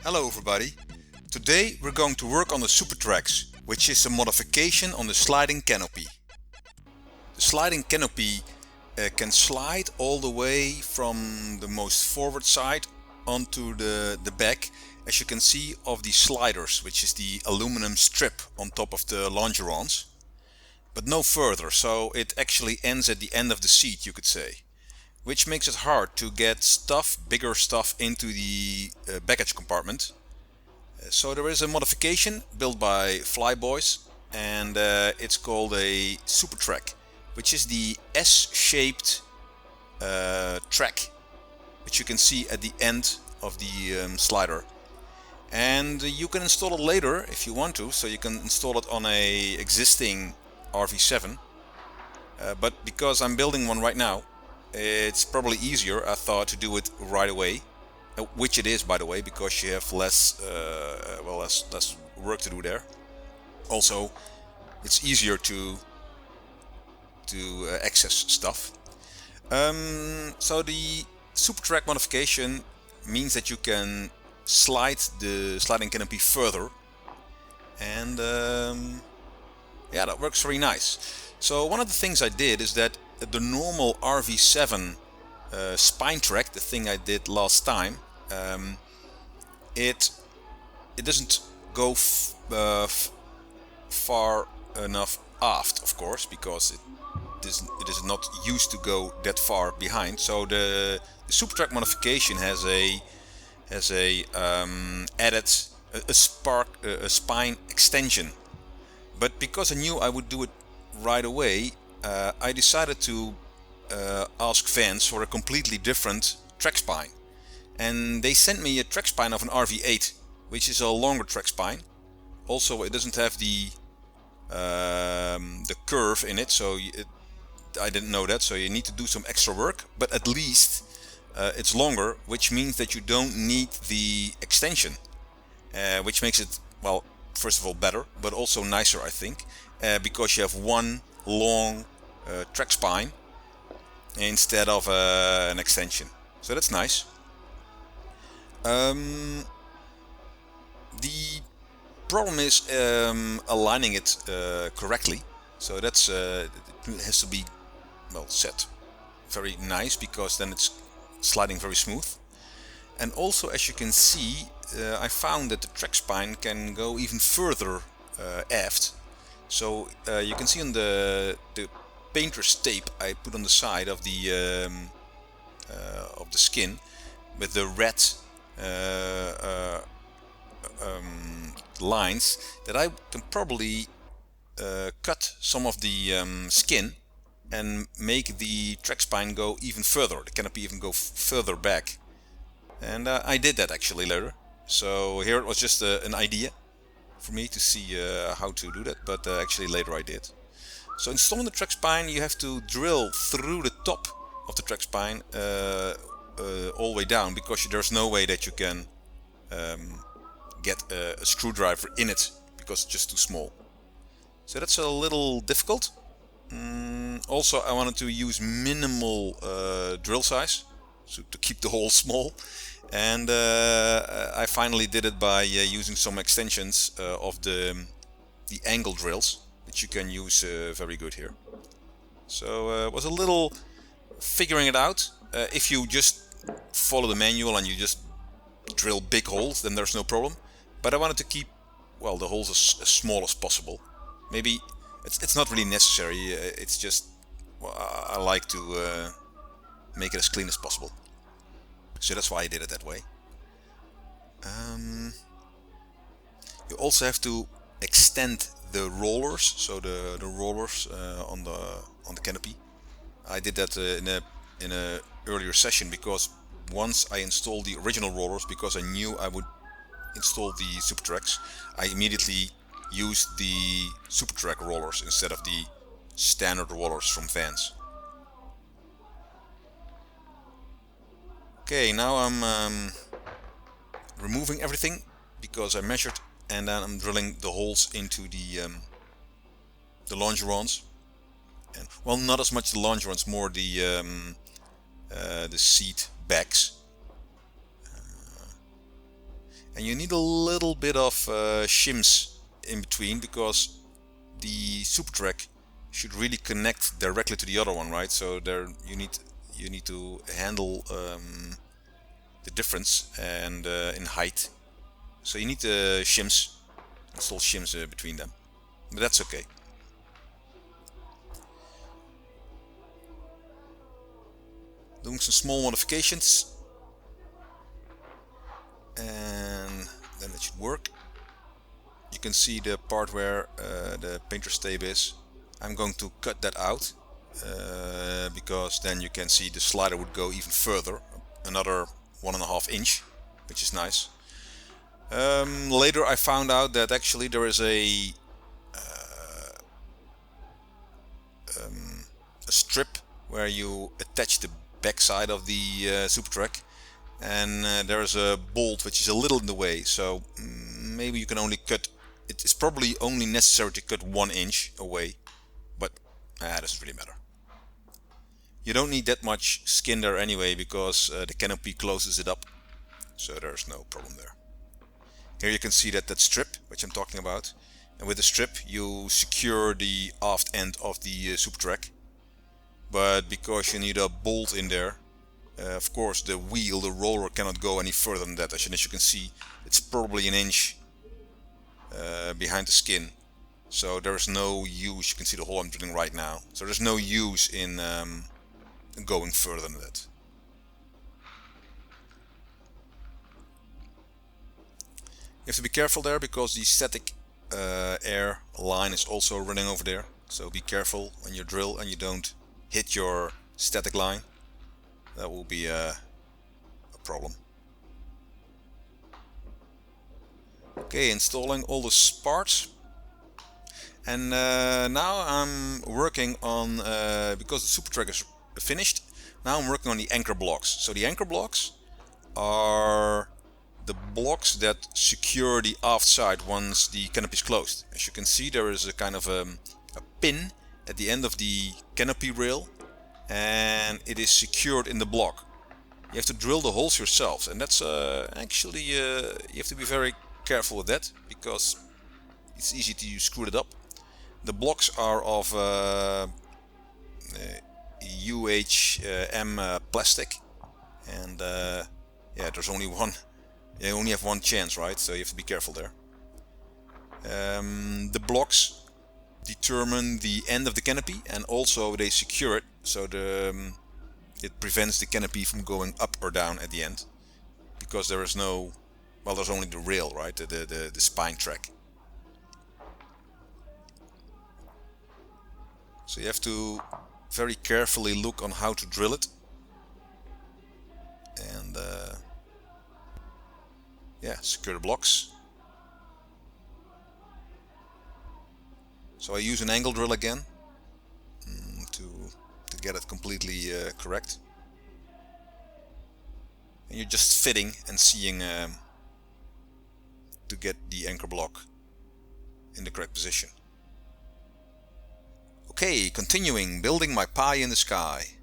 Hello everybody. Today we're going to work on the Supertracks, which is a modification on the sliding canopy. The sliding canopy can slide all the way from the most forward side onto the back, as you can see, of the sliders, which is the aluminum strip on top of the longerons, but no further, so it actually ends at the end of the seat, you could say, which makes it hard to get bigger stuff into the baggage compartment. So there is a modification built by Flyboys, and it's called a Supertrack, which is the S-shaped track, which you can see at the end of the slider. And you can install it later if you want to, so you can install it on a existing RV-7. But because I'm building one right now, it's probably easier, I thought, to do it right away. Which it is, by the way, because you have less work to do there. Also, it's easier to access stuff. So the Supertrack modification means that you can slide the sliding canopy further, and yeah, that works very nice. So one of the things I did is that the normal RV-7 spine track, the thing I did last time, it doesn't go far enough aft, of course, because it is not used to go that far behind. So the Supertrack modification has added a spine extension. But because I knew I would do it right away, I decided to ask fans for a completely different track spine. And they sent me a track spine of an RV-8, which is a longer track spine. Also, it doesn't have the curve in it, so I didn't know that, so you need to do some extra work. But at least it's longer, which means that you don't need the extension, which makes it, well, first of all better, but also nicer, I think, because you have one long track spine instead of an extension. So that's nice. The problem is aligning it correctly, so that's it has to be, well, set very nice, because then it's sliding very smooth. And also, as you can see, I found that the track spine can go even further aft. So you can see on the painter's tape I put on the side of the skin with the red lines, that I can probably cut some of the skin and make the track spine go even further, the canopy even go further back. And I did that actually later. So here it was just an idea for me to see how to do that, but actually later I did. So installing the track spine, you have to drill through the top of the track spine all the way down, because there's no way that you can get a screwdriver in it, because it's just too small. So that's a little difficult. Also, I wanted to use minimal drill size, so to keep the hole small. And I finally did it by using some extensions of the angle drills, which you can use very good here. So it was a little figuring it out. If you just follow the manual and you just drill big holes, then there's no problem. But I wanted to keep, well, the holes as small as possible. Maybe it's not really necessary. It's just, well, I like to make it as clean as possible. So that's why I did it that way. You also have to extend the rollers, so the rollers on the canopy. I did that in a earlier session, because once I installed the original rollers, because I knew I would install the Supertracks, I immediately used the Supertrack rollers instead of the standard rollers from Vans. Okay, now I'm removing everything because I measured, and then I'm drilling the holes into the longerons. And, well, not as much the longerons, more the seat backs. and you need a little bit of shims in between, because the Supertrack should really connect directly to the other one, right? So there you need to handle the difference and in height. So you need shims, install shims between them, but that's okay. Doing some small modifications, and then it should work. You can see the part where the painter stave is. I'm going to cut that out because then you can see the slider would go even further, another 1.5 inch, which is nice. Later I found out that actually there is a strip where you attach the backside of the Supertrack, and there is a bolt which is a little in the way, so maybe you can only cut, it's probably only necessary to cut 1 inch away, but it doesn't really matter. You don't need that much skin there anyway, because the canopy closes it up, so there's no problem there. Here you can see that strip which I'm talking about, and with the strip you secure the aft end of the Supertrack, but because you need a bolt in there, of course the wheel, the roller, cannot go any further than that. As you can see, it's probably 1 inch behind the skin, so there's no use. You can see the hole I'm drilling right now, so there's no use in going further than that. You have to be careful there, because the static air line is also running over there, so be careful when you drill and you don't hit your static line. That will be a problem. Okay, installing all the parts, and now I'm working on, because the Supertrack is finished, now I'm working on the anchor blocks. So the anchor blocks are the blocks that secure the aft side once the canopy is closed. As you can see, there is a kind of a pin at the end of the canopy rail, and it is secured in the block. You have to drill the holes yourself, and that's actually you have to be very careful with that, because it's easy to screw it up. The blocks are of UHM plastic, and yeah, there's only one. You only have one chance, right? So you have to be careful there. The blocks determine the end of the canopy, and also they secure it, so it prevents the canopy from going up or down at the end, because there is no, well, there's only the rail, right? The spine track. So you have to very carefully look on how to drill it, and yeah, secure the blocks. So I use an angle drill again to get it completely correct. And you're just fitting and seeing to get the anchor block in the correct position. Okay, continuing building my pie in the sky.